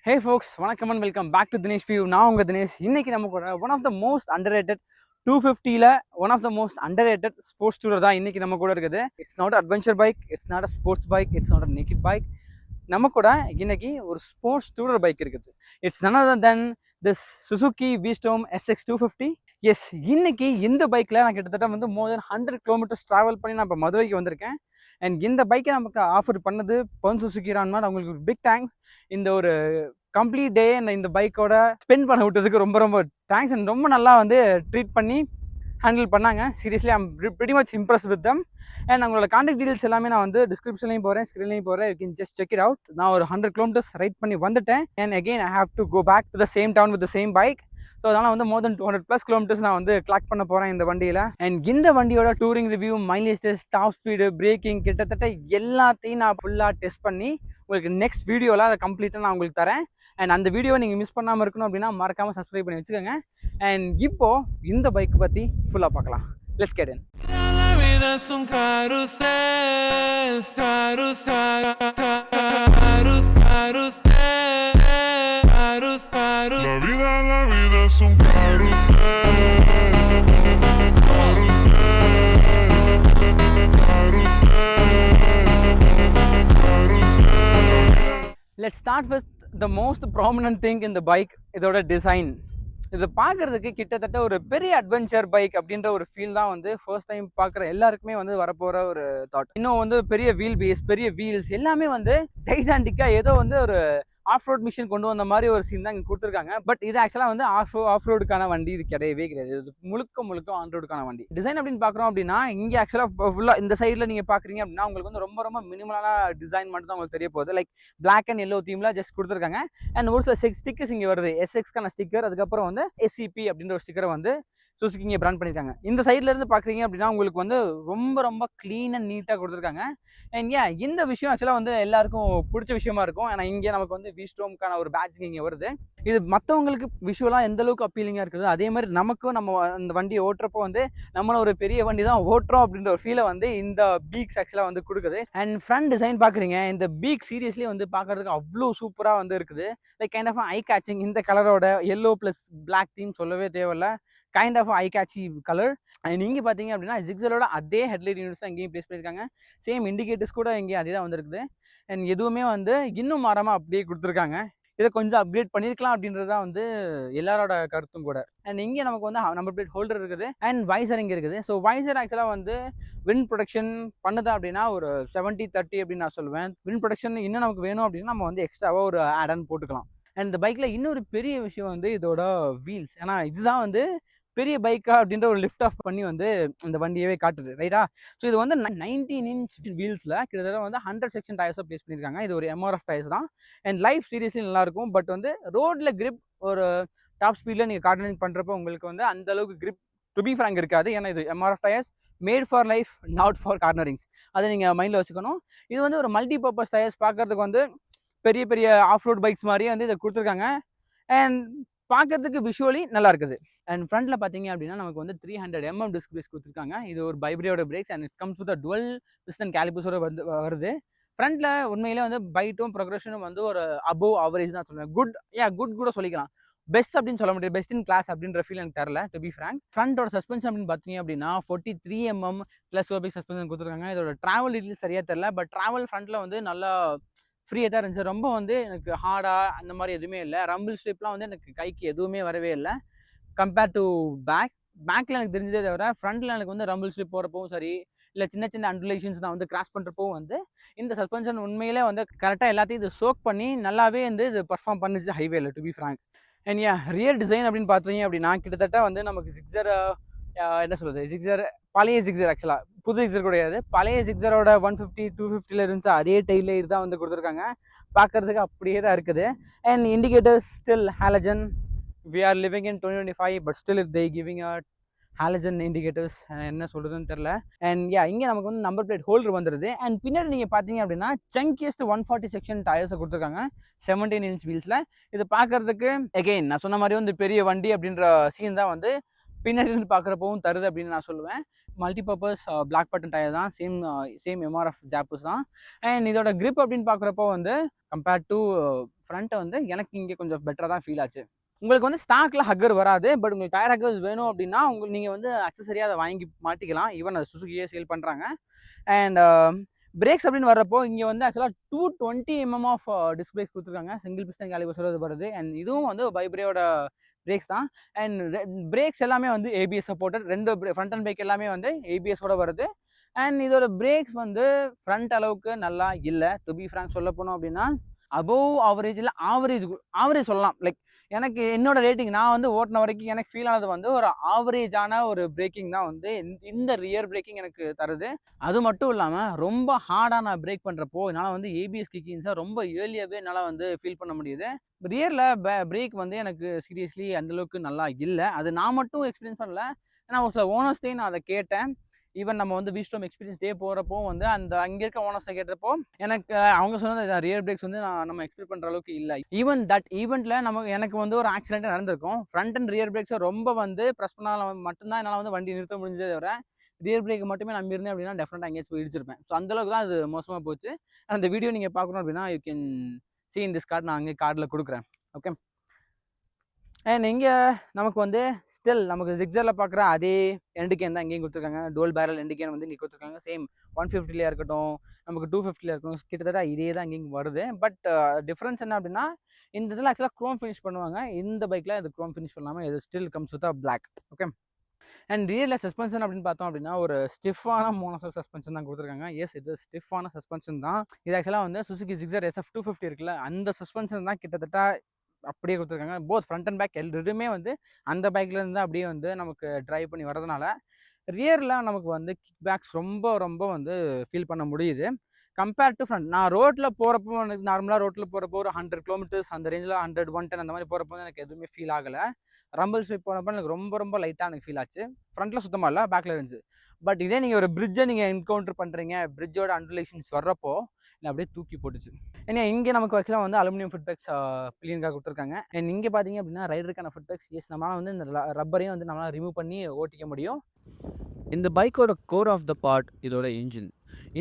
Hey folks, வணக்கம் and welcome back to Dinesh View. நான் உங்க தினேஷ். இன்னைக்கு நம்ம கூட one of the most underrated 250ல one of the most underrated sports tourer தான் இன்னைக்கு நம்ம கூட இருக்குது. It's not an adventure bike, it's not a sports bike, it's not a naked bike. நம்ம கூட இன்னைக்கு ஒரு ஸ்போர்ட்ஸ் டூரர் பைக் இருக்குது. It's none other than this Suzuki V-Storm SX 250. Yes, இன்னைக்கு இந்த பைக்கில் நான் கிட்டத்தட்ட வந்து மோர் தென் 100 கிலோமீட்டர்ஸ் ட்ராவல் பண்ணி நான் இப்போ மதுரைக்கு வந்திருக்கேன். அண்ட் இந்த பைக்கை நமக்கு ஆஃபர் பண்ணது பர்ன் சுசுகி ரான்மாட். அவங்களுக்கு ஒரு பிக் தேங்க்ஸ். இந்த ஒரு கம்ப்ளீட் டே இந்த பைக்கோட ஸ்பெண்ட் பண்ண விட்டதுக்கு ரொம்ப ரொம்ப தேங்க்ஸ். அண்ட் ரொம்ப நல்லா வந்து ட்ரீட் பண்ணி ஹேண்டில் பண்ணாங்க. Seriously I'm pretty much impress with them. And அவங்களோட கான்டாக்ட் டீடைல்ஸ் எல்லாமே நான் வந்து டிஸ்கிரிப்ஷன்லையும் போகிறேன், ஸ்க்ரீன்லையும் போகிறேன். You can just check it out. நான் ஒரு 100 கிலோமீட்டர்ஸ் ரைட் பண்ணி வந்துட்டேன். And again I have to go back to the same town with the same bike. So அதனால் வந்து மோர் தென் 200+ கிலோமீட்டர்ஸ் நான் வந்து கிளாக் பண்ண போகிறேன் இந்த வண்டியில். அண்ட் இந்த வண்டியோட touring review, mileage test, top speed, braking கிட்டத்தட்ட எல்லாத்தையும் நான் ஃபுல்லாக டெஸ்ட் பண்ணி உங்களுக்கு நெக்ஸ்ட் வீடியோவில் அதை கம்ப்ளீட்டாக நான் உங்களுக்கு தரேன். அண்ட் அந்த வீடியோவை நீங்கள் மிஸ் பண்ணாமல் இருக்கணும் அப்படின்னா மறக்காமல் சப்ஸ்கிரைப் பண்ணி வச்சுக்கோங்க. அண்ட் இப்போது இந்த பைக் பற்றி ஃபுல்லாக பார்க்கலாம். Let's get in. La vida es un carrusel, carrusel, carrusel, carrusel. La vida es un carrusel, Let's start with the most prominent thing in the bike, இதோட டிசைன். இதை பார்க்கறதுக்கு கிட்டத்தட்ட ஒரு பெரிய அட்வென்ச்சர் பைக் அப்படின்ற ஒரு ஃபீல் தான் வந்து ஃபர்ஸ்ட் டைம் பார்க்குற எல்லாருக்குமே வந்து வரப்போகிற ஒரு தாட். இன்னும் வந்து பெரிய வீல் பேஸ், பெரிய வீல்ஸ் எல்லாமே வந்து ஜைசாண்டிக்காக ஏதோ வந்து ஒரு ஆஃப் ரோட் மிஷின் கொண்டு வந்த மாதிரி ஒரு சீன் தான் இங்கே கொடுத்துருக்காங்க. பட் இது ஆக்சுவலாக வந்து ஆஃப் ரோடுக்கான வண்டி இது கிடையவே கிடையாது. இது முழுக்க ஆன் ரோடுக்கான வண்டி. டிசைன் அப்படின்னு பார்க்குறோம் அப்படின்னா இங்கே ஆக்சுவலாக ஃபுல்லாக இந்த சைடில் நீங்கள் பார்க்குறீங்க அப்படின்னா உங்களுக்கு வந்து ரொம்ப மினிமலான டிசைன் மட்டும் தான் உங்களுக்கு தெரிய போகுது. லைக் பிளாக் அண்ட் எல்லோ தீமில் ஜஸ்ட் கொடுத்துருக்காங்க. அண்ட் ஒரு சில ஸ்டிக்கர்ஸ் இங்கே வருது. SX-க்கான ஸ்டிக்கர், அதுக்கப்புறம் வந்து SCP அப்படின்ற ஒரு ஸ்டிக்கரை வந்து சுசுகி இங்கே பிராண்ட் பண்ணியிருக்காங்க. இந்த சைட்ல இருந்து பார்க்குறீங்க அப்படின்னா உங்களுக்கு வந்து ரொம்ப க்ளீன் அண்ட் நீட்டாக கொடுத்துருக்காங்க. அண்ட் இந்த விஷயம் ஆக்சுவலாக வந்து எல்லாருக்கும் பிடிச்ச விஷயமா இருக்கும். ஏன்னா இங்கே நமக்கு வந்து V-Storm-க்கான ஒரு பேட்ச் இங்கே வருது. இது மற்றவங்களுக்கு விஷுவலாக எந்த அளவுக்கு அப்பீலிங்காக இருக்குது, அதே மாதிரி நமக்கும் நம்ம இந்த வண்டியை ஓட்டுறப்போ வந்து நம்மள ஒரு பெரிய வண்டி தான் ஓட்டுறோம் அப்படின்ற ஒரு ஃபீலை வந்து இந்த பீக்ஸ் ஆக்சுவலாக வந்து கொடுக்குது. அண்ட் ஃப்ரண்ட் டிசைன் பார்க்குறீங்க, இந்த பீக் சீரியஸ்லி வந்து பார்க்கறதுக்கு அவ்வளோ சூப்பராக வந்து இருக்குது. Like kind of eye catching. இந்த கலரோட எல்லோ ப்ளஸ் பிளாக் தீம் சொல்லவே தேவையில்லை. Kind of eye catchy colour. And இங்கே பார்த்தீங்க அப்படின்னா ஜிக்ஸரோட அதே ஹெட்லைட் யூனிட்ஸ் தான் இங்கேயும் ப்ளேஸ் பண்ணியிருக்காங்க. சேம் இண்டிகேட்டர்ஸ் கூட இங்கேயும் அதே தான் வந்துருக்குது. அண்ட் எதுவுமே வந்து இன்னும் மாறாமல் அப்படியே கொடுத்துருக்காங்க. இதை கொஞ்சம் அப்கிரேட் பண்ணியிருக்கலாம் அப்படின்றது தான் வந்து எல்லாரோட கருத்தும் கூட. அண்ட் இங்கே நமக்கு வந்து நம்பர் பிளேட் ஹோல்டர் இருக்குது. அண்ட் வைசர் இங்கே இருக்குது. ஸோ வைசர் ஆக்சுவலாக வந்து விண்ட் ப்ரொடக்ஷன் பண்ணுது அப்படின்னா ஒரு 70-30 அப்படின்னு நான் சொல்லுவேன். விண்ட் ப்ரொடக்ஷன் இன்னும் நமக்கு வேணும் அப்படின்னா நம்ம வந்து எக்ஸ்ட்ராவாக ஒரு ஆட் ஆன் போட்டுக்கலாம். அண்ட் இந்த பைக்கில் இன்னொரு பெரிய விஷயம் வந்து இதோட வீல்ஸ். ஏன்னா இதுதான் வந்து பெரிய பைக்கா அப்படின்ற ஒரு லிஃப்ட் ஆஃப் பண்ணி வந்து இந்த வண்டியவே காட்டுது, ரைட்டா? ஸோ இது வந்து 19 inch வீல்ஸில் கிட்டத்தட்ட வந்து 100 செக்ஷன் டயர்ஸாக ப்ளேஸ் பண்ணியிருக்காங்க. இது ஒரு MRF டயர்ஸ் தான். அண்ட் லைஃப் சீரியஸ்லி நல்லாயிருக்கும். பட் வந்து ரோட்டில் கிரிப் ஒரு டாப் ஸ்பீடில் நீங்கள் கார்னரிங் பண்ணுறப்போ உங்களுக்கு வந்து அந்த அளவுக்கு கிரிப் டு பி ஃப்ராங்க் இருக்காது. ஏன்னா இது MRF tyres, made for life, not for cornerings. அதை நீங்கள் மைண்டில் வச்சுக்கணும். இது வந்து ஒரு மல்டி பர்பஸ் டயர்ஸ். பார்க்கறதுக்கு வந்து பெரிய ஆஃப் ரோட் பைக்ஸ் மாதிரியே வந்து இதை கொடுத்துருக்காங்க. அண்ட் பார்க்கறதுக்கு விஷுவலி நல்லா இருக்குது. அண்ட் ஃப்ரண்ட்ல பார்த்தீங்க அப்படின்னா நமக்கு வந்து 300 mm டிஸ்க் பிரேக்ஸ் கொடுத்துருக்காங்க. இது ஒரு பைப்ரியோட brakes. And it's comes with dual piston கேலிபர்ஸோட வந்து வருது. ஃப்ரண்ட்ல உண்மையிலே வந்து பைட்டும் ப்ரொக்ரஷனும் வந்து ஒரு அபோவ் ஆவரேஜ் தான் சொல்லுவேன். குட் கூட சொல்லிக்கலாம். பெஸ்ட் அப்படின்னு சொல்ல முடியாது. பெஸ்ட் இன் கிளாஸ் அப்படின்ற ஃபீல் எனக்கு தரல, டு பி ஃப்ராங்க். ஃப்ரண்டோட சஸ்பென்ஷன் அப்படின்னு பார்த்தீங்க அப்படின்னா 43 mm + ஓபிக் சஸ்பென்ஷன் கொடுத்துருக்காங்க. இதோட ட்ராவல் டீட்டெயில்ஸ் சரியா தெரியல. பட் ட்ராவல் ஃப்ரண்ட்ல வந்து நல்லா ஃப்ரீயாக தான் இருந்துச்சு. ரொம்ப வந்து எனக்கு ஹார்டாக அந்த மாதிரி எதுவுமே இல்லை. ரம்பிள் ஸ்ட்ரிப்லாம் வந்து எனக்கு கைக்கு எதுவுமே வரவே இல்லை கம்பேர்ட் டு பேக்கில் எனக்கு தெரிஞ்சதே தவிர ஃப்ரண்ட்டில் எனக்கு வந்து ரம்பிள் ஸ்ட்ரிப் போகிறப்பவும் சரி, இல்லை சின்ன அண்டுலேஷன்ஸ் நான் வந்து கிராஸ் பண்ணுறப்பவும் வந்து இந்த சஸ்பென்ஷன் உண்மையிலே வந்து கரெக்டாக எல்லாத்தையும் இது சோக் பண்ணி நல்லாவே வந்து இது பர்ஃபார்ம் பண்ணிச்சு ஹைவேல, to be frank. And rear design அப்படின்னு பார்த்தீங்க அப்படின்னா கிட்டத்தட்ட வந்து நமக்கு ஜிக்ஸர் என்ன சொல்கிறது, ஜிக்ஸர் பழைய ஜிக்ஸர், ஆக்சுவலாக புது ஜிக்ஸர் கிடையாது, பழைய ஜிக்ஸரோட 150 250ல் இருந்துச்சு அதே டைலில் தான் வந்து கொடுத்துருக்காங்க. பார்க்குறதுக்கு அப்படியே தான் இருக்குது. And indicators still halogen. We are living in 2025 but still they giving a halogen indicators. என்ன சொல்றதுன்னு தெரியல. அண்ட் இங்கே நமக்கு வந்து நம்பர் பிளேட் ஹோல்டர் வந்துடுது. அண்ட் பின்னாடி நீங்கள் பார்த்தீங்க அப்படின்னா சங்கியஸ்ட் 140 செக்ஷன் டயர்ஸை கொடுத்துருக்காங்க 17 inch வீல்ஸில். இது பார்க்கறதுக்கு அகெயின் நான் சொன்ன மாதிரி வந்து பெரிய வண்டி அப்படின்ற சீன் தான் வந்து பின்னாடி இருந்து பார்க்குறப்பவும் தருது அப்படின்னு நான் சொல்லுவேன். மல்டிபர்பஸ் பிளாக் பட்டன் டயர் தான், சேம் எம்ஆர்எஃப் ஜாப்பூஸ் தான். அண்ட் இதோட grip அப்படின்னு பார்க்குறப்போ வந்து கம்பேர்ட் டு ஃப்ரண்ட்டை வந்து எனக்கு இங்கே கொஞ்சம் பெட்டராக தான் ஃபீல் ஆச்சு. உங்களுக்கு வந்து ஸ்டாக்ல ஹக்கர் வராது, பட் உங்களுக்கு டயர் ஹக்கர்ஸ் வேணும் அப்படின்னா நீங்கள் வந்து அக்சசரியாக அதை வாங்கி மாட்டிக்கலாம். ஈவன் அது சுசுகியே சேல் பண்ணுறாங்க. அண்ட் பிரேக்ஸ் அப்படின்னு வர்றப்போ இங்கே வந்து ஆக்சுவலாக 220 mm ஆஃப் டிஸ்க் பிரேக்ஸ் கொடுத்துருக்காங்க. சிங்கிள் பிஸ்டன் கேலிபர்ஸோட வருது. அண்ட் இதுவும் வந்து வைப்ரேயோட பிரேக்ஸ் தான். அண்ட் பிரேக்ஸ் எல்லாமே வந்து ABS supported. 2 front and back எல்லாமே வந்து ஏபிஎஸோட வருது. அண்ட் இதோட பிரேக்ஸ் வந்து ஃப்ரண்ட் அளவுக்கு நல்லா இல்லை. டு பி ஃப்ராங்க் சொல்ல போனோம் அப்படின்னா அபோவ் ஆவரேஜ் இல்லை, ஆவரேஜ் சொல்லலாம். லைக் எனக்கு என்னோட ரேட்டிங் நான் வந்து ஓட்டின வரைக்கும் எனக்கு ஃபீல் ஆனது வந்து ஒரு ஆவரேஜான ஒரு பிரேக்கிங் தான் வந்து இந்த ரியர் பிரேக்கிங் எனக்கு தருது. அது மட்டும் இல்லாமல் ரொம்ப ஹார்டாக நான் பிரேக் பண்ணுறப்போ என்னால் வந்து ஏபிஎஸ் கிக்கிங்ஸை ரொம்ப ஏர்லியாகவே என்னால் வந்து ஃபீல் பண்ண முடியுது. ரியரில் பிரேக் வந்து எனக்கு சீரியஸ்லி அந்தளவுக்கு நல்லா இல்லை. அது நான் மட்டும் எக்ஸ்பீரியன்ஸ் பண்ணல, ஏன்னா ஒரு சில ஓனர்ஸ்டையும் நான் அதை கேட்டேன். ஈவன் நம்ம வந்து விஸ்டம் எக்ஸ்பீரியன்ஸ் டே போகிறப்போ வந்து அங்கே இருக்க ஓனர்ஸை கேட்டப்போ எனக்கு அவங்க சொன்னது ரியர் பிரேக்ஸ் வந்து நம்ம எக்ஸ்பெக்ட் பண்ணுற அளவுக்கு இல்லை. ஈவன் தட் ஈவெண்ட்டில் எனக்கு வந்து ஒரு ஆக்சிடென்ட் நடந்திருக்கும். ஃப்ரண்ட் அண்ட் ரியர் பிரேக்ஸை ரொம்ப வந்து ப்ரெஸ் பண்ணால் மட்டும்தான் என்னால் வந்து வண்டி நிறுத்த முடிஞ்சதே தவிர ரியர் பிரேக் மட்டுமே நம்பியிருந்தேன் அப்படின்னா டெஃபினட்டாக எங்கேயாச்சும் போய் இடிச்சிருப்பேன். ஸோ அந்தளவுக்கு தான் அது மோசமாக போச்சு. அந்த வீடியோ நீங்கள் பார்க்கணும் அப்படின்னா you can see in this card நான் அங்கே கார்டில் கொடுக்குறேன். ஓகே. அண்ட் இங்கே நமக்கு வந்து ஸ்டில் நமக்கு ஜிக்ஸரில் பார்க்குற அதே எண்டுகேன் தான் இங்கேயும் கொடுத்துருக்காங்க. டோல் பேரல் எண்டுகேன் வந்து இங்கே கொடுத்துருக்காங்க. சேம் 150 இருக்கட்டும், நமக்கு 250 இருக்கட்டும், கிட்டத்தட்ட இதே தான் இங்கேயும் வருது. பட் டிஃப்ரென்ஸ் என்ன அப்படின்னா இந்த இதில் ஆக்சுவலாக க்ரோம் ஃபினிஷ் பண்ணுவாங்க. இந்த பைக்கில் இது க்ரோம் ஃபினிஷ் பண்ணாமல் இது still comes with black. Okay. And ரியரில் சஸ்பென்ஷன் அப்படின்னு பார்த்தோம் அப்படின்னா ஒரு ஸ்டிஃபான மோனோஷாக் சஸ்பென்ஷன் தான் கொடுத்துருக்காங்க. எஸ், இது ஸ்டிஃபான சஸ்பென்ஷன் தான். இது ஆக்சுவலாக வந்து சுசுகி ஜிக்ஸர் SF 250 இருக்குல்ல, அந்த சஸ்பென்ஷன் தான் கிட்டத்தட்ட அப்படியே கொடுத்துருக்காங்க. போத் ஃப்ரண்ட் அண்ட் பேக் ரெண்டுமே வந்து அந்த பைக்லேருந்து அப்படியே வந்து நமக்கு ட்ரைவ் பண்ணி வரதுனால ரியரில் நமக்கு வந்து கிக் பேக்ஸ் ரொம்ப வந்து ஃபீல் பண்ண முடியுது கம்பேர்ட் டு ஃப்ரண்ட். நான் ரோட்டில் போகிறப்போ எனக்கு நார்மலாக ரோட்டில் போகிறப்போ ஒரு 100 கிலோமீட்டர்ஸ் அந்த ரேஞ்சில் 100, 110 அந்த மாதிரி போகிறப்போ எனக்கு எதுவுமே ஃபீல் ஆகலை. ரம்பிள் ஸ்வீப் போனப்போ எனக்கு ரொம்ப லைட்டாக எனக்கு ஃபீல் ஆச்சு. ஃப்ரண்ட்டில் சுத்தமாக இல்லை, பேக்கில் இருந்துச்சு. பட் இதே நீங்கள் ஒரு பிரிட்ஜை நீங்கள் என்கவுண்டர் பண்ணுறீங்க, பிரிட்ஜோட அண்டுலேஷன்ஸ் வர்றப்போ இல்லை அப்படியே தூக்கி போட்டுச்சு. ஏன்னா இங்கே நமக்கு ஆக்சுவலாக வந்து அலுமினியம் ஃபுட் பேக்ஸ் பிளீனுக்காக கொடுத்துருக்காங்க. அண்ட் இங்கே பார்த்தீங்க அப்படின்னா ரைடருக்கான ஃபுட் பேக்ஸ். எஸ், நம்மளால் வந்து இந்த ரப்பரையும் வந்து நம்மளால் ரிமூவ் பண்ணி ஓட்டிக்க முடியும். இந்த பைக்கோட கோர் ஆஃப் த பார்ட் இதோட இன்ஜின்.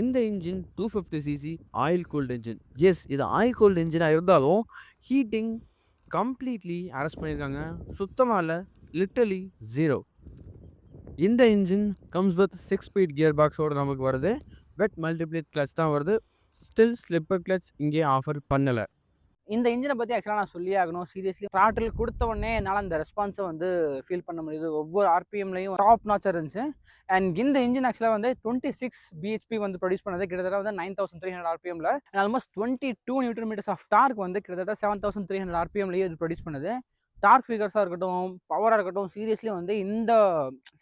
இந்த engine 250cc oil cooled engine. Yes, இது ஆயில் கூல்டு இன்ஜினாக இருந்தாலும் ஹீட்டிங் கம்ப்ளீட்லி அரெஸ்ட் பண்ணியிருக்காங்க. சுத்தமாக இல்லை, லிட்டரலி 0. இந்த engine comes with 6-speed gear பாக்ஸோடு நமக்கு வருது. வெட் மல்டிப்ளேட் கிளச் தான் வருது. ஸ்டில் ஸ்லிப்பர் கிளச் இங்கே ஆஃபர் பண்ணலை. இந்த இன்ஜினை பற்றி ஆக்சுவலாக நான் சொல்லி ஆகணும். சீரியஸ்லி த்ராட்டில் கொடுத்த உடனே என்னால் அந்த ரெஸ்பான்ஸை வந்து ஃபீல் பண்ண முடியுது. ஒவ்வொரு RPMலையும் டாப் நாச்சாக இருந்துச்சு. அண்ட் இந்த இன்ஜின் ஆக்சுவலாக வந்து 26 bhp வந்து ப்ரொடியூஸ் பண்ணது கிட்டத்தட்ட வந்து 9300 RPMல. And almost 22 Nm of torque வந்து கிட்டத்தட்ட 7300 RPMலேயே இது ப்ரொடியூஸ் பண்ணுது. டார்க் ஃபிகர்ஸாக இருக்கட்டும், பவராக இருக்கட்டும், சீரியஸ்லி வந்து இந்த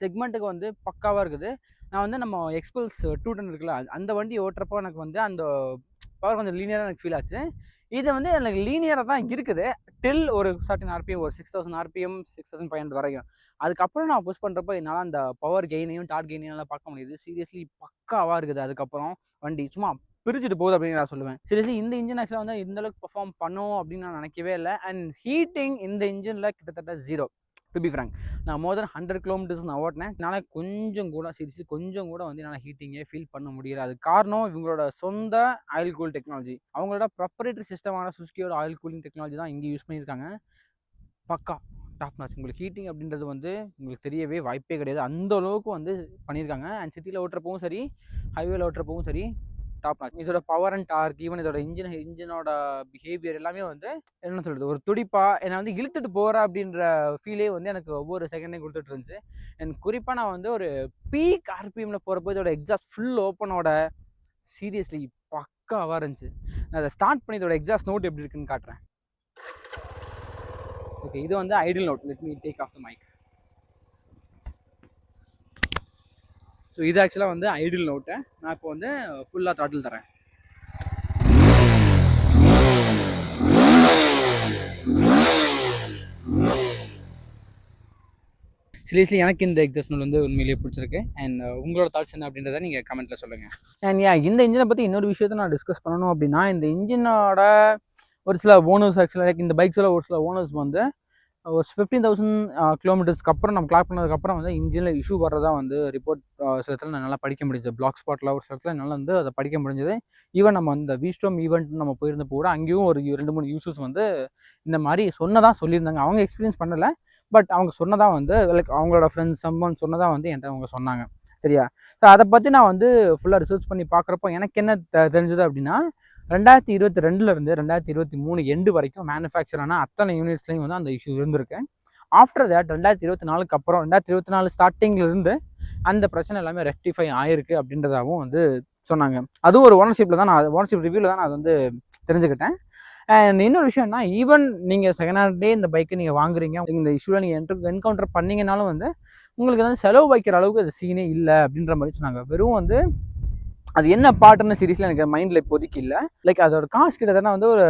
செக்மெண்ட்டுக்கு வந்து பக்காவாக இருக்குது. நான் வந்து நம்ம எக்ஸ்பல்ஸ் 210 இருக்குல்ல, அந்த வண்டி ஓட்டுறப்போ எனக்கு வந்து அந்த பவர் கொஞ்சம் லீனியராக எனக்கு ஃபீல் ஆச்சு. இது வந்து எனக்கு லீனியராக தான் இருக்குது டில் ஒரு சர்டன் RPM, ஒரு 6000 RPM 6500 வரைக்கும். அதுக்கப்புறம் நான் புஷ் பண்ணுறப்போ என்னால் அந்த பவர் கெயினையும் டார்க் கெயினையும் என்னால் பார்க்க முடியுது. சீரியஸ்லி பக்காவாக இருக்குது. அதுக்கப்புறம் வண்டி சும்மா பிரிச்சுட்டு போகுது அப்படின்னு நான் சொல்லுவேன். சீரியஸ்லி இந்த இன்ஜின் ஆக்சுவலாக வந்து இந்தளவுக்கு பர்ஃபார்ம் பண்ணும் அப்படின்னு நான் நினைக்கவே இல்லை. அண்ட் ஹீட்டிங் இந்த இன்ஜினில் கிட்டத்தட்ட 0. டு பி ஃப்ராங்க், நான் மோர் தென் 100 கிலோமீட்டர்ஸ் நான் ஓட்டினேன். என்னால் கொஞ்சம் கூட வந்து என்னால் ஹீட்டிங்கே ஃபீல் பண்ண முடியல. அது காரணம் இவங்களோட சொந்த ஆயில் கூல் டெக்னாலஜி. அவங்களோட ப்ரொப்ரைட்டரி சிஸ்டமான சுசுகியோட ஆயில் கூலிங் டெக்னாலஜி தான் இங்கே யூஸ் பண்ணியிருக்காங்க. பக்கா டாப் நாச். உங்களுக்கு ஹீட்டிங் அப்படின்றது வந்து உங்களுக்கு தெரியவே வாய்ப்பே கிடையாது. அந்த அளவுக்கு வந்து பண்ணியிருக்காங்க. அண்ட் சிட்டியில் ஓட்டுறப்பவும் சரி, ஹைவேல ஓட்டுறப்பவும் சரி, டாப் நாச். இதோட பவர் அண்ட் டார்க், ஈவன் இதோட இன்ஜினோட பிஹேவியர் எல்லாமே வந்து என்ன சொல்கிறது, ஒரு துடிப்பா என்னை வந்து இழுத்துட்டு போகிற அப்படின்ற ஃபீலே வந்து எனக்கு ஒவ்வொரு செகண்டையும் கொடுத்துட்டு இருந்துச்சு. அண்ட் குறிப்பாக நான் வந்து ஒரு பீக் RPMல போகிறப்போ இதோட எக்ஸாஸ்ட் ஃபுல் ஓப்பனோட சீரியஸ்லி பக்காவாக இருந்துச்சு. நான் அதை ஸ்டார்ட் பண்ணி இதோட எக்ஸாஸ்ட் நோட் எப்படி இருக்குன்னு காட்டுறேன். ஓகே, இது வந்து ideal note. Let me take off the mic. So இது ஆக்சுவலாக வந்து ஐடியல் நோட்டை நான் இப்போ வந்து ஃபுல்லாக த்ராட்டில் தரேன். சீரியஸ்லி எனக்கு இந்த எக்ஸாஸ்ட் நோட் வந்து உண்மையிலேயே பிடிச்சிருக்கு. அண்ட் உங்களோட தாட்ஸ் என்ன அப்படின்றத நீங்கள் கமெண்ட்டில் சொல்லுங்கள். அண்ட் இந்த இன்ஜினை பற்றி இன்னொரு விஷயத்தை நான் டிஸ்கஸ் பண்ணணும் அப்படின்னா, இந்த இன்ஜினோட ஒரு சில ஓனர்ஸ் ஆக்சுவலாக இந்த பைக்ஸில் ஒரு சில ஓனர்ஸ் வந்து ஒரு 15,000 கிலோமீட்டர்ஸ்க்கு அப்புறம் நம்ம கிளாக் பண்ணதுக்கப்புறம் வந்து இன்ஜினில் இஷ்யூ வர்றதா வந்து ரிப்போர்ட் சில இடத்துல நல்லா படிக்க முடிஞ்சது. பிளாக் ஸ்பாட்டில் ஒரு சில இடத்துல என்னால் வந்து அதை படிக்க முடிஞ்சது. ஈவன் நம்ம அந்த வீஸ்டோம் ஈவெண்ட் நம்ம போயிருந்தப்போ கூட அங்கேயும் ஒரு 2-3 யூசர்ஸ் வந்து இந்த மாதிரி சொன்னதாக சொல்லியிருந்தாங்க. அவங்க எக்ஸ்பீரியன்ஸ் பண்ணலை, பட் அவங்க சொன்னதாக வந்து லைக் அவங்களோட ஃப்ரெண்ட்ஸ் சம்பவம் சொன்னதாக வந்து என்கிட்ட அவங்க சொன்னாங்க. சரியா? ஸோ அதை பற்றி நான் வந்து ஃபுல்லாக ரிசர்ச் பண்ணி பார்க்குறப்போ எனக்கு என்ன தெரிஞ்சது அப்படின்னா, 2022 2023 எண்டு வரைக்கும் மேனுஃபேக்சர் ஆன அத்தனை யூனிட்ஸ்லையும் வந்து அந்த இஷ்யூ இருந்திருக்கு. ஆஃப்டர் தேட் 2024க்கு அப்புறம் 2024 ஸ்டார்டிங்லேருந்து அந்த பிரச்சனை எல்லாமே ரெக்டிஃபை ஆயிருக்கு அப்படின்றதாகவும் வந்து சொன்னாங்க. அதுவும் ஒரு ஓனர்ஷிப்பில் தான் நான் ஓனர்ஷிப் ரிவ்யூவில் தான் நான் அது வந்து தெரிஞ்சுக்கிட்டேன். அண்ட் இன்னொரு விஷயம்னா, ஈவன் நீங்கள் செகண்ட் ஹேண்டே இந்த பைக்கை நீங்கள் வாங்குறீங்க, இந்த இஷ்யூவில் நீங்கள் என்கவுண்டர் பண்ணிங்கனாலும் வந்து உங்களுக்கு வந்து செலவு வைக்கிற அளவுக்கு அது சீனே இல்லை அப்படின்ற மாதிரி சொன்னாங்க. வெறும் வந்து அது என்ன பாட்டுன்னு சீரியஸில் எனக்கு மைண்டில் இப்போதைக்கு இல்லை. லைக் அதோட காசு கிட்டத்தட்ட வந்து ஒரு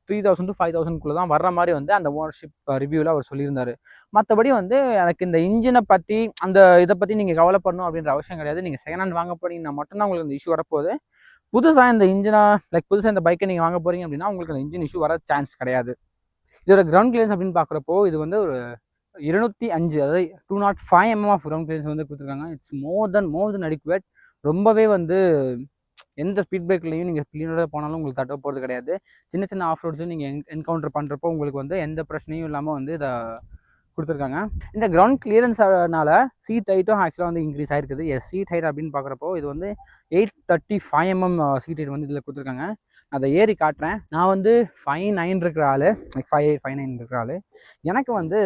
3,000 to 5,000 தான் வர்ற மாதிரி வந்து அந்த ஓனர்ஷிப் ரிவ்யூவில் அவர் சொல்லியிருந்தார். மற்றபடி வந்து எனக்கு இந்த இன்ஜினை பற்றி அந்த இதை பற்றி நீங்கள் கவலைப்படணும் அப்படின்ற அவசியம் கிடையாது. நீங்கள் செகண்ட் ஹேண்ட் வாங்க போறீங்கன்னா மட்டும்தான் உங்களுக்கு இந்த இஷ்யூ வரப்போகுது. புதுசாக இந்த இன்ஜினை புதுசாக இந்த பைக்கை நீங்கள் வாங்க போகிறீங்க அப்படின்னா உங்களுக்கு அந்த இன்ஜின் இஷ்யூ வர சான்ஸ் கிடையாது. இதோட கிரவுண்ட் கிளியரன்ஸ் அப்படின்னு பார்க்குறப்போ இது வந்து ஒரு 205, அதாவது 205 mm ஆஃப் கிரவுண்ட் கிளியரன்ஸ் வந்து கொடுத்துருக்காங்க. It's more then adequate. ரொம்பவே வந்து எந்த ஸ்பீட் பிரேக்லையும் நீங்கள் ஸ்பீடோட போனாலும் உங்களுக்கு தட்ட போகிறது கிடையாது. சின்ன சின்ன ஆஃப் ரோட்ஸும் நீங்கள் என்கவுண்டர் பண்ணுறப்போ உங்களுக்கு வந்து எந்த பிரச்சனையும் இல்லாமல் வந்து இதை கொடுத்துருக்காங்க. இந்த கிரவுண்ட் கிளியரன்ஸ்னால சீட் ஹைட்டும் ஆக்சுவலாக வந்து இன்க்ரீஸ் ஆகிருக்குது. சீட் ஹைட் அப்படின்னு பார்க்குறப்போ இது வந்து 835 mm சீட் ஹைட் வந்து இதில் கொடுத்துருக்காங்க. அதை ஏறி காட்டுறேன். நான் வந்து 5'9" இருக்கிற ஆள், லைக் 5'8", 5'9" இருக்கிற ஆள். எனக்கு வந்து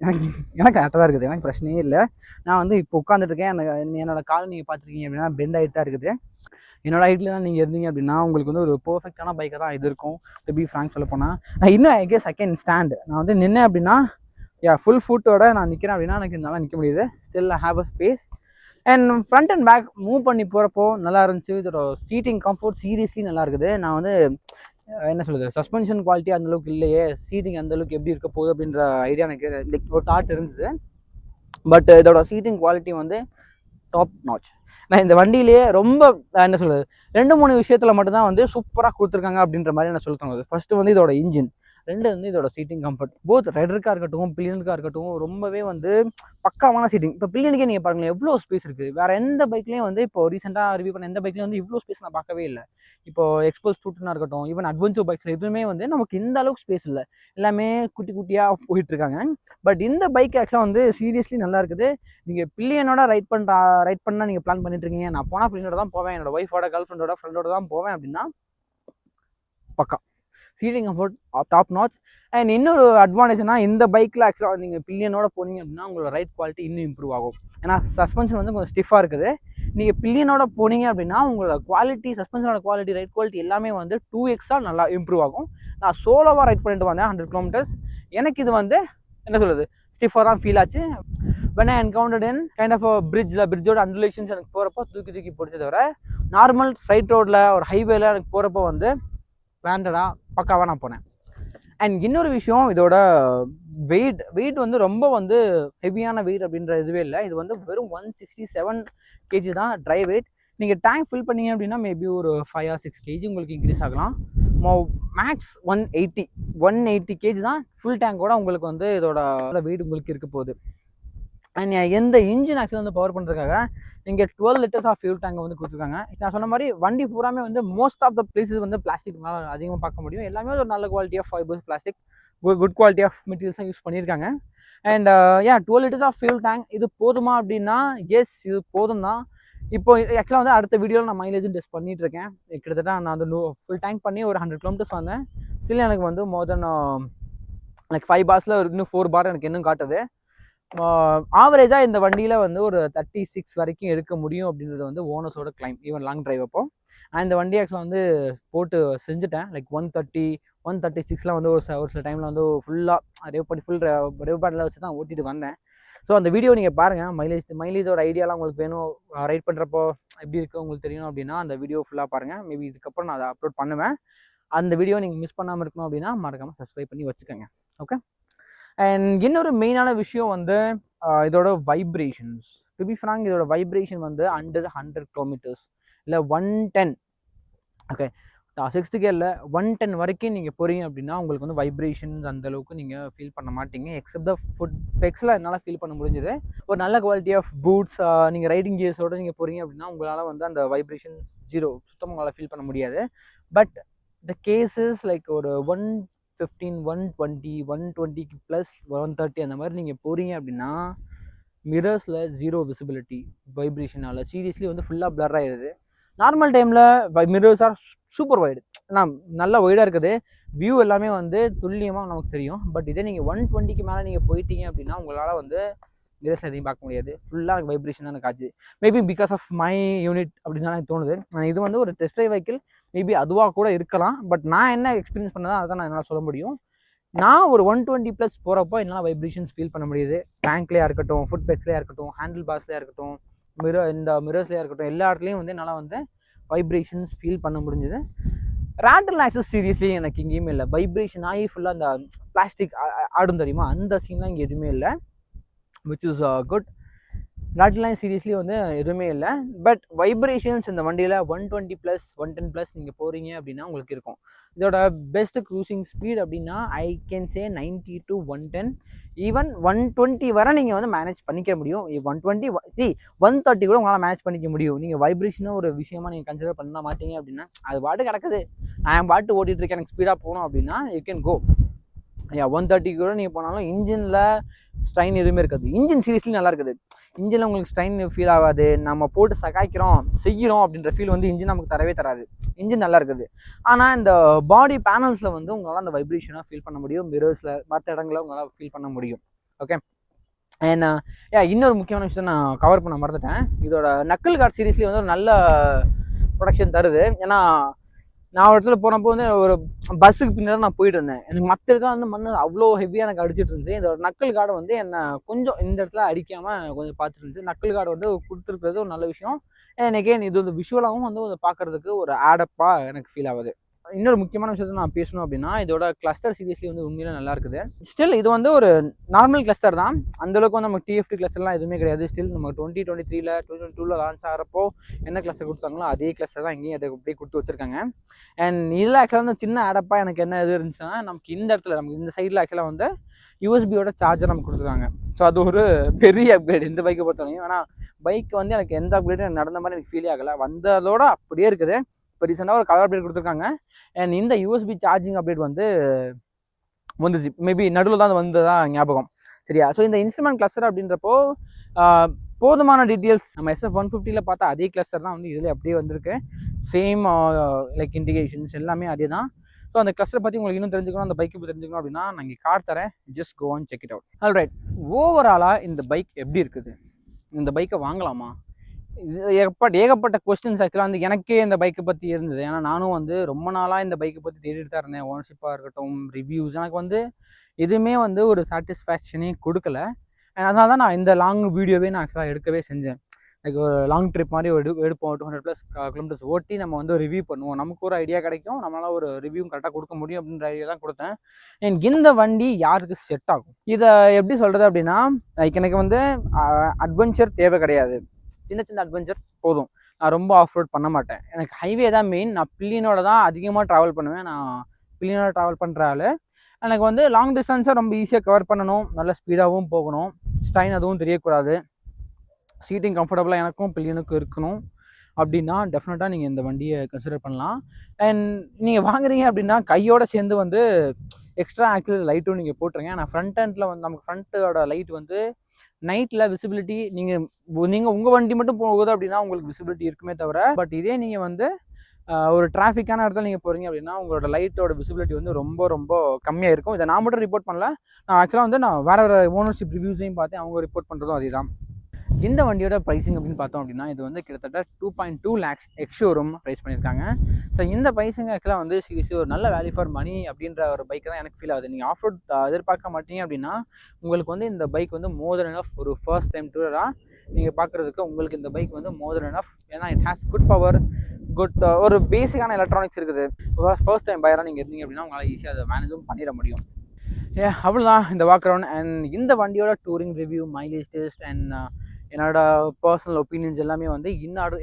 எனக்கு கரெக்டாக தான் இருக்குது, எனக்கு பிரச்சனையே இல்லை. நான் வந்து இப்போ உட்காந்துட்ருக்கேன். என்னோட கால் நீங்கள் பார்த்துருக்கீங்க அப்படின்னா பெண்ட் ஆகிட்டு தான் இருக்குது. என்னோட ஹைட்டில் தான் நீங்கள் இருந்தீங்க அப்படின்னா உங்களுக்கு வந்து ஒரு பர்ஃபெக்டான பைக்கை தான் இது இருக்கும். டு பி ஃப்ராங்க் சொல்ல போனால் நான் இன்னும் ஐ செகண்ட் ஸ்டாண்ட் நான் வந்து நின்னேன் அப்படின்னா ஃபுல் ஃபுட்டோட நான் நிற்கிறேன் அப்படின்னா எனக்கு நல்லா நிற்க முடியுது. Still I have a space. And front and back move பண்ணி போகிறப்போ நல்லா இருந்துச்சு. இதோட சீட்டிங் கம்ஃபர்ட் சீரியஸ்லி நல்லா இருக்குது. நான் வந்து என்ன சொல்கிறது, சஸ்பென்ஷன் குவாலிட்டி அந்தளவுக்கு இல்லையே, சீட்டிங் அந்தளவுக்கு எப்படி இருக்க போகுது அப்படின்ற ஐடியா எனக்கு லைக் ஒரு தாட் இருந்தது. பட் இதோட சீட்டிங் குவாலிட்டி வந்து டாப் நாச். நான் இந்த வண்டியிலேயே ரொம்ப என்ன சொல்கிறது 2-3 விஷயத்தில் மட்டும்தான் வந்து சூப்பராக கொடுத்துருக்காங்க அப்படின்ற மாதிரி நான் சொல்ல தோணுது. ஃபஸ்ட்டு வந்து இதோட இன்ஜின், 2 வந்து இதோட சீட்டிங் கம்ஃபர்ட். போத் ரைடருக்காக இருக்கட்டும் பில்லியனுக்காக இருக்கட்டும் ரொம்பவே வந்து பக்காவான சீட்டிங். இப்போ பில்லியனுக்கே நீங்கள் பாருங்களேன் எவ்வளோ ஸ்பேஸ் இருக்குது. வேறு எந்த பைக்லேயும் வந்து இப்போ ரீசெண்டாக ரிவ்யூ பண்ண எந்த பைக்லேயும் வந்து இவ்வளோ ஸ்பேஸ் நான் பார்க்கவே இல்லை. இப்போ எக்ஸ்போஸ் 210 இருக்கட்டும், ஈவன் அட்வென்ச்சர் பைக்ஸில் எதுவுமே வந்து நமக்கு இந்த அளவுக்கு ஸ்பேஸ் இல்லை. எல்லாமே குட்டி குட்டியாக போயிட்டுருக்காங்க. பட் இந்த பைக் ஆக்சுவலாக வந்து சீரியஸ்லி நல்லா இருக்குது. நீங்கள் பில்லியனோட ரைட் பண்ணால் நீங்கள் பிளான் பண்ணிட்டு இருக்கீங்க, நான் போனால் பில்லியனோட தான் போவேன், என்னோட ஒய்ஃபோட கேர்ள் ஃப்ரெண்டோட தான் போவேன் அப்படின்னா பக்கா seating comfort top notch. And இன்னொரு அட்வான்டேஜ்னா இந்த பைக்கில் ஆக்சுவலாக நீங்கள் பில்லியனோட போனீங்க அப்படின்னா உங்களோட ரைட் குவாலிட்டி இன்னும் இம்ப்ரூவ் ஆகும். ஏன்னா சஸ்பென்ஷன் வந்து கொஞ்சம் ஸ்டிஃபாக இருக்குது. நீங்கள் பில்லியனோட போனீங்க அப்படின்னா உங்களோட குவாலிட்டி, சஸ்பென்ஷனோட குவாலிட்டி, ரைட் குவாலிட்டி எல்லாமே வந்து 2x நல்லா இம்ப்ரூவ் ஆகும். நான் சோலோவாக ரைட் பண்ணிட்டு வந்தேன் 100 kilometers. எனக்கு இது வந்து என்ன சொல்கிறது ஸ்டிஃபாக தான் ஃபீல் ஆச்சு. when I encountered in kind of a பிரிட்ஜோட அண்டுலேஷன்ஸ் எனக்கு போகிறப்போ தூக்கி பிடிச்சதை தவிர நார்மல் ஸ்ட்ரைட் ரோட்டில் ஒரு ஹைவேல எனக்கு போகிறப்போ வந்து பிளான்டாக பக்காவாக நான் போனேன். அண்ட் இன்னொரு விஷயம், இதோட வெயிட் வந்து ரொம்ப வந்து ஹெவியான வெயிட் அப்படின்ற இதுவே இல்லை. இது வந்து வெறும் 167 kg தான் ட்ரை வெயிட். நீங்கள் டேங்க் ஃபில் பண்ணீங்க அப்படின்னா மேபி ஒரு 5 or 6 kg உங்களுக்கு இன்க்ரீஸ் ஆகலாம். மேக்ஸ் 180 kg தான் ஃபுல் டேங்கோட உங்களுக்கு வந்து இதோட வெயிட் உங்களுக்கு இருக்க போகுது. அண்ட் எந்த இன்ஜின் ஆக்சுவலாக வந்து பவர் பண்ணுறதுக்காக இங்கே 12 liters ஆஃப் ஃபியூல் டேங்கை வந்து கொடுத்துருக்காங்க. நான் சொன்ன மாதிரி வண்டி பூராமே வந்து மோஸ்ட் ஆஃப் த பிளேசஸ் வந்து பிளாஸ்டிக் மேலே அதிகமாக பார்க்க முடியும். எல்லாமே ஒரு நல்ல quality of fibres plastic, good quality of மெட்டீரியல்ஸாக யூஸ் பண்ணியிருக்காங்க. And 12 liters of fuel tank இது போதுமா அப்படின்னா எஸ் இது போதும் தான். இப்போ ஆக்சுவலாக வந்து அடுத்த வீடியோவில் நான் மைலேஜும் டெஸ்ட் பண்ணிட்டு இருக்கேன். கிட்டத்தட்ட நான் அந்த ஃபுல் டேங்க் பண்ணி ஒரு 100 kilometers வந்தேன். ஸ்டில் எனக்கு வந்து மோர் தென் லைக் 5 bars இன்னும் 4 bar எனக்கு இன்னும் காட்டுது. ஆவரேஜாக இந்த வண்டியில் வந்து ஒரு 36 வரைக்கும் எடுக்க முடியும் அப்படின்றது வந்து ஓனர்ஸோட கிளைம், ஈவன் லாங் டிரைவ் அப்போ. நான் இந்த வண்டி ஆக்சுவலாக வந்து போட்டு செஞ்சுட்டேன். லைக் 136 வந்து ஒரு சில டைமில் வந்து ஃபுல்லாக ரெவ் பேட்டில் வச்சு தான் ஓட்டிட்டு வந்தேன். ஸோ அந்த வீடியோ நீங்கள் பாருங்கள். மைலேஜோட ஐடியாலாம் உங்களுக்கு வேணும், ரைட் பண்ணுறப்போ எப்படி இருக்குது உங்களுக்கு தெரியணும் அப்படின்னா அந்த வீடியோ ஃபுல்லாக பாருங்கள். மேபி இதுக்கப்புறம் நான் அதை அப்லோட் பண்ணுவேன். அந்த வீடியோ நீங்கள் மிஸ் பண்ணாமல் இருக்கணும் அப்படின்னா மறக்காமல் சப்ஸ்கிரைப் பண்ணி வச்சுக்கோங்க. ஓகே. அண்ட் இன்னொரு மெயினான விஷயம் வந்து இதோட வைப்ரேஷன்ஸ். டு பி ஃப்ராங்க் இதோட வைப்ரேஷன் வந்து அண்டர் 100 kilometers இல்லை 110. ஓகே, 6th கியரில் 110 வரைக்கும் நீங்கள் போகிறீங்க அப்படின்னா உங்களுக்கு வந்து வைப்ரேஷன்ஸ் அந்தளவுக்கு நீங்கள் ஃபீல் பண்ண மாட்டீங்க. எக்ஸப்ட் த ஃபுட் பெக்ஸில் என்னால் ஃபீல் பண்ண முடிஞ்சது. ஒரு நல்ல குவாலிட்டி ஆஃப் பூட்ஸ் நீங்கள் ரைடிங் கியர்ஸோடு நீங்கள் போகிறீங்க அப்படின்னா உங்களால் வந்து அந்த வைப்ரேஷன்ஸ் 0 சுத்தமாக உங்களால் ஃபீல் பண்ண முடியாது. பட் த கேஸஸ் லைக் ஒரு 115, 120, 120 ப்ளஸ் 130 அந்த மாதிரி நீங்கள் போகிறீங்க அப்படின்னா மிரர்ஸில் 0 விசிபிலிட்டி வைப்ரேஷனால் சீரியஸ்லி வந்து ஃபுல்லாக பிளர் ஆகிடுது. நார்மல் டைமில் மிரர்ஸ் ஆர் சூப்பர் வைடு, ஆனால் நல்லா ஒய்டாக இருக்குது, வியூ எல்லாமே வந்து துல்லியமாக நமக்கு தெரியும். பட் இதே நீங்கள் 120க்கு மேலே நீங்கள் போயிட்டீங்க அப்படின்னா உங்களால் வந்து மிரர்ஸில் எதையும் பார்க்க முடியாது, ஃபுல்லாக எனக்கு வைப்ரேஷன் தான் எனக்கு ஆச்சு. Maybe because of my unit அப்படின்னு தான் எனக்கு தோணுது. இது வந்து ஒரு டெஸ்ட் ட்ரைவ் வெஹிக்கிள், மேபி அதுவாக கூட இருக்கலாம். பட் நான் என்ன எக்ஸ்பீரியன்ஸ் பண்ணதோ அதை நான் என்னால் சொல்ல முடியும். நான் ஒரு 120 ப்ளஸ் போகிறப்போ என்னால் வைப்ரேஷன்ஸ் ஃபீல் பண்ண முடியுது. டேங்க்லேயே இருக்கட்டும், ஃபுட் பெக்ஸ்லேயே இருக்கட்டும், ஹேண்டில் பார்ஸ்லேயே இருக்கட்டும், மிரர்ஸ்லேயே இருக்கட்டும், எல்லா இடத்துலையும் வந்து என்னால் வந்து வைப்ரேஷன்ஸ் ஃபீல் பண்ண முடிஞ்சுது. ரேண்டல் ஆக்சஸ் சீரியஸ்லி எனக்கு எங்கேயுமே இல்லை. வைப்ரேஷன் ஆகி ஃபுல்லாக அந்த பிளாஸ்டிக் ஆடும் தெரியுமா, அந்த சீன்லாம் இங்கே எதுவுமே இல்லை, விச் இஸ் குட். ரேட்டில்லாம் சீரியஸ்லி வந்து எதுவுமே இல்லை. பட் வைப்ரேஷன்ஸ் இந்த வண்டியில் 120 ப்ளஸ் 110 ப்ளஸ் நீங்கள் போகிறீங்க அப்படின்னா உங்களுக்கு இருக்கும். இதோட பெஸ்ட் க்ரூசிங் ஸ்பீட் அப்படின்னா I can say 90 to 110, even 120 வரை நீங்கள் வந்து மேனேஜ் பண்ணிக்க முடியும். 120 130 கூட உங்களால் மேனேஜ் பண்ணிக்க முடியும். நீங்கள் வைப்ரேஷனும் ஒரு விஷயமா நீங்கள் கன்சிடர் பண்ண மாட்டீங்க அப்படின்னா, அது பாட்டு கிடக்குது, நான் பாட்டு ஓட்டிகிட்டு இருக்கேன், எனக்கு ஸ்பீடாக போகணும் அப்படின்னா யூ கேன் கோ. 130 கூட நீங்கள் போனாலும் இன்ஜினில் ஸ்ட்ரைன் எதுவுமே இருக்காது. இன்ஜின் சீரியஸ்லி நல்லா இருக்குது. இன்ஜினில் உங்களுக்கு ஸ்ட்ரைன் ஃபீல் ஆகாது. நம்ம போட்டு சகாய்க்கிறோம் செய்கிறோம் அப்படின்ற ஃபீல் வந்து இன்ஜின் நமக்கு தரவே தராது. இன்ஜின் நல்லா இருக்குது. ஆனால் இந்த பாடி பேனல்ஸில் வந்து உங்களால் அந்த வைப்ரேஷனாக ஃபீல் பண்ண முடியும். மிரர்ஸில் மற்ற இடங்களில் உங்களால் ஃபீல் பண்ண முடியும். ஓகே. அண்ட் இன்னொரு முக்கியமான விஷயம் நான் கவர் பண்ண மறந்துட்டேன். இதோட நக்கிள் கார்ட் சீரியஸ்லி வந்து ஒரு நல்ல ப்ரொடக்ஷன் தருது. ஏன்னா நான் ஒரு இடத்துல போனப்போ வந்து ஒரு பஸ்ஸுக்கு பின்னாடி நான் போயிட்டு இருந்தேன். எனக்கு மற்ற இடத்துல வந்து மண் அவ்வளோ ஹெவியாக எனக்கு அடிச்சிட்டு இருந்துச்சு. இதோட நக்கிள் கார்டு வந்து என்னை கொஞ்சம் இந்த இடத்துல அடிக்காமல் கொஞ்சம் பார்த்துட்டு இருந்துச்சு. நக்கிள் கார்டு வந்து கொடுத்துருக்கிறது ஒரு நல்ல விஷயம். அண்ட் அகெயின் இது வந்து விஷுவலாகவும் வந்து பார்க்குறதுக்கு ஒரு ஆடப்பாக எனக்கு ஃபீல் ஆகுது. இன்னொரு முக்கியமான விஷயத்த நான் பேசணும் அப்படின்னா இதோட கிளஸ்டர் சீரியஸ்லி வந்து உண்மையில நல்லா இருக்குது. ஸ்டில் இது வந்து ஒரு நார்மல் கிளஸ்டர் தான். அந்தளவுக்கு வந்து நமக்கு டிஎஃப்டி கிளஸ்டர்லாம் எதுவுமே கிடையாது. ஸ்டில் நம்ம 2023ல் 2022ல் லான்ச் ஆகிறப்போ என்ன கிளஸ்டர் கொடுத்தாங்களோ அதே கிளஸ்டர் தான் இங்கேயும் அதை அப்படியே கொடுத்து வச்சிருக்காங்க. அண்ட் இதில் ஆக்சுவலாக வந்து சின்ன ஆடப்பாக எனக்கு என்ன இது இருந்துச்சுன்னா, நமக்கு இந்த இடத்துல நமக்கு இந்த சைடில் ஆக்சுவலாக வந்து யூஎஸ்பியோட சார்ஜர் நமக்கு கொடுத்துருக்காங்க. ஸோ அது ஒரு பெரிய அப்கிரேட் இந்த பைக்கை பொறுத்தவரைக்கும். ஆனால் பைக் வந்து எனக்கு எந்த அப்கிரேடும் நடந்த மாதிரி எனக்கு ஃபீலே ஆகலை. வந்ததோட அப்படியே இருக்குது. இப்போ ரீசெண்டாக ஒரு கலர் அப்டேட் கொடுத்துருக்காங்க. அண்ட் இந்த யூஎஸ்பி சார்ஜிங் அப்டேட் வந்து வந்துச்சு. மேபி நடுவில் தான் வந்ததான் ஞாபகம். சரியா? ஸோ இந்த இன்ஸ்ட்ருமெண்ட் கிளஸ்டர் அப்படின்றப்போ போதுமான டீட்டெயில்ஸ் நம்ம SF150ல் பார்த்தா அதே கிளஸ்டர் தான் வந்து இதில் அப்படியே வந்திருக்கு. சேம் லைக் இண்டிகேஷன்ஸ் எல்லாமே அதே தான். ஸோ அந்த கிளஸ்டர் பற்றி உங்களுக்கு இன்னும் தெரிஞ்சுக்கணும், அந்த பைக்கு தெரிஞ்சுக்கணும் அப்படின்னா நான் இங்கே கார்டு தரேன். Just go and check it out. Alright, ஓவராலாக இந்த பைக் எப்படி இருக்குது? இந்த பைக்கை வாங்கலாமா? இது ஏகப்பட்ட கொஸ்டின்ஸ் ஆக்சுவலாக வந்து எனக்கே இந்த பைக்கை பற்றி இருந்தது. ஏன்னா நானும் வந்து ரொம்ப நாளாக இந்த பைக்கை பற்றி தேடிட்டு தான் இருந்தேன். ஓனர்ஷிப்பாக இருக்கட்டும், ரிவ்யூஸ், எனக்கு வந்து எதுவுமே வந்து ஒரு சாட்டிஸ்ஃபேக்ஷனே கொடுக்கல. அதனால தான் நான் இந்த லாங் வீடியோவே நான் ஆக்சுவலாக எடுக்கவே செஞ்சேன். லைக் ஒரு லாங் ட்ரிப் மாதிரி எடுப்போம், 200+ கிலோமீட்டர்ஸ் ஓட்டி நம்ம வந்து ரிவ்யூ பண்ணுவோம், நமக்கு ஒரு ஐடியா கிடைக்கும், நம்மளால் ஒரு ரிவ்யூ கரெக்டாக கொடுக்க முடியும் அப்படின்ற ஐடியா தான் கொடுத்தேன். எனக்கு இந்த வண்டி யாருக்கு செட் ஆகும்? இதை எப்படி சொல்கிறது அப்படின்னா, லைக் எனக்கு வந்து அட்வென்ச்சர் தேவை கிடையாது. சின்ன சின்ன அட்வென்ச்சர் போதும். நான் ரொம்ப ஆஃப் ரோட் பண்ண மாட்டேன். எனக்கு ஹைவே தான் மெயின். நான் பில்லியனோட தான் அதிகமாக ட்ராவல் பண்ணுவேன். நான் பில்லியனோட ட்ராவல் பண்ணுற ஆள். எனக்கு வந்து லாங் டிஸ்டன்ஸை ரொம்ப ஈஸியாக கவர் பண்ணணும், நல்ல ஸ்பீடாகவும் போகணும், ஸ்ட்ரைன் அதுவும் தெரியக்கூடாது, சீட்டிங் கம்ஃபர்டபுளாக எனக்கும் பில்லியனுக்கும் இருக்கணும் அப்படின்னா டெஃபினட்டாக நீங்கள் இந்த வண்டியை கன்சிடர் பண்ணலாம். அண்ட் நீங்கள் வாங்குறீங்க அப்படின்னா கையோடு சேர்ந்து வந்து எக்ஸ்ட்ரா ஆக்சிலரி லைட்டும் நீங்கள் போட்டுருங்க. ஆனால் ஃப்ரண்ட் ஹேண்டில் வந்து நமக்கு ஃப்ரண்ட்டோட லைட் வந்து நைட்டில் விசிபிலிட்டி நீங்கள் உங்கள் வண்டி மட்டும் போகுது அப்படின்னா உங்களுக்கு விசிபிலிட்டி இருக்குமே தவிர, பட் இதே நீங்கள் வந்து ஒரு டிராஃபிக்கான இடத்துல நீங்கள் போகிறீங்க அப்படின்னா உங்களோட லைட்டோட விசிபிலிட்டி வந்து ரொம்ப ரொம்ப கம்மியாக இருக்கும். இதை நான் மட்டும் ரிப்போர்ட் பண்ணல, நான் ஆக்சுவலாக வந்து நான் வேறு ஓனர்ஷிப் ரிவ்யூஸையும் பார்த்தேன், அவங்க ரிப்போர்ட் பண்ணுறதும் அதே தான். இந்த வண்டியோட ப்ரைஸிங் அப்படின்னு பார்த்தோம் அப்படின்னா இது வந்து கிட்டத்தட்ட 2.2 lakhs எக்ஸ்ஷோரூம் ப்ரைஸ் பண்ணியிருக்காங்க. ஸோ இந்த ப்ரைஸிங் ஆக்சுவலாக வந்து சீரியஸ்லி ஒரு நல்ல வேல்யூ ஃபார் மணி அப்படின்ற ஒரு பைக் தான் எனக்கு ஃபீல் ஆகுது. நீங்கள் ஆஃப் ரோட் எதிர்பார்க்க மாட்டீங்க அப்படின்னா உங்களுக்கு வந்து இந்த பைக் வந்து மோர் தென் எனஃப். ஒரு ஃபர்ஸ்ட் டைம் டூராக நீங்கள் பார்க்குறதுக்கு உங்களுக்கு இந்த பைக் வந்து மோர் தென் எனஃப். ஏன்னா it has good power, good ஒரு பேசிக்கான எலக்ட்ரானிக்ஸ் இருக்குது. ஃபர்ஸ்ட் டைம் பையராக நீங்கள் இருந்தீங்க அப்படின்னா உங்களால் ஈஸியாக அதை மேனேஜும் பண்ணிட முடியும். அவ்வளோதான் இந்த வாக் அரவுண்ட். அண்ட் இந்த வண்டியோட touring review, mileage test and என்னோட பர்சனல் ஒப்பீனியன்ஸ் எல்லாமே வந்து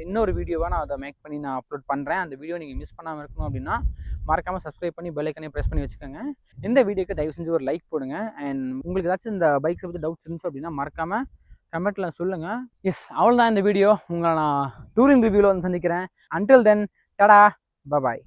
இன்னொரு வீடியோவாக நான் அதை மேக் பண்ணி நான் அப்லோட் பண்ணுறேன். அந்த வீடியோ நீங்கள் மிஸ் பண்ணாமல் இருக்கணும் அப்படின்னா மறக்காமல் சப்ஸ்கிரைப் பண்ணி பெல் ஐக்கனே ப்ரெஸ் பண்ணி வச்சுக்கோங்க. இந்த வீடியோக்கு தயவு செஞ்சு ஒரு லைக் போடுங்க. அண்ட் உங்களுக்கு ஏதாச்சும் இந்த பைக்ஸை பற்றி டவுட்ஸ் இருந்துச்சு அப்படின்னா மறக்காமல் கமெண்ட்டில் சொல்லுங்கள். அவ்வளோதான் இந்த வீடியோ. உங்களை நான் டூரிங் ரிவ்யூவில் வந்து சந்திக்கிறேன். அன்டில் தென், டடா, பபாய்.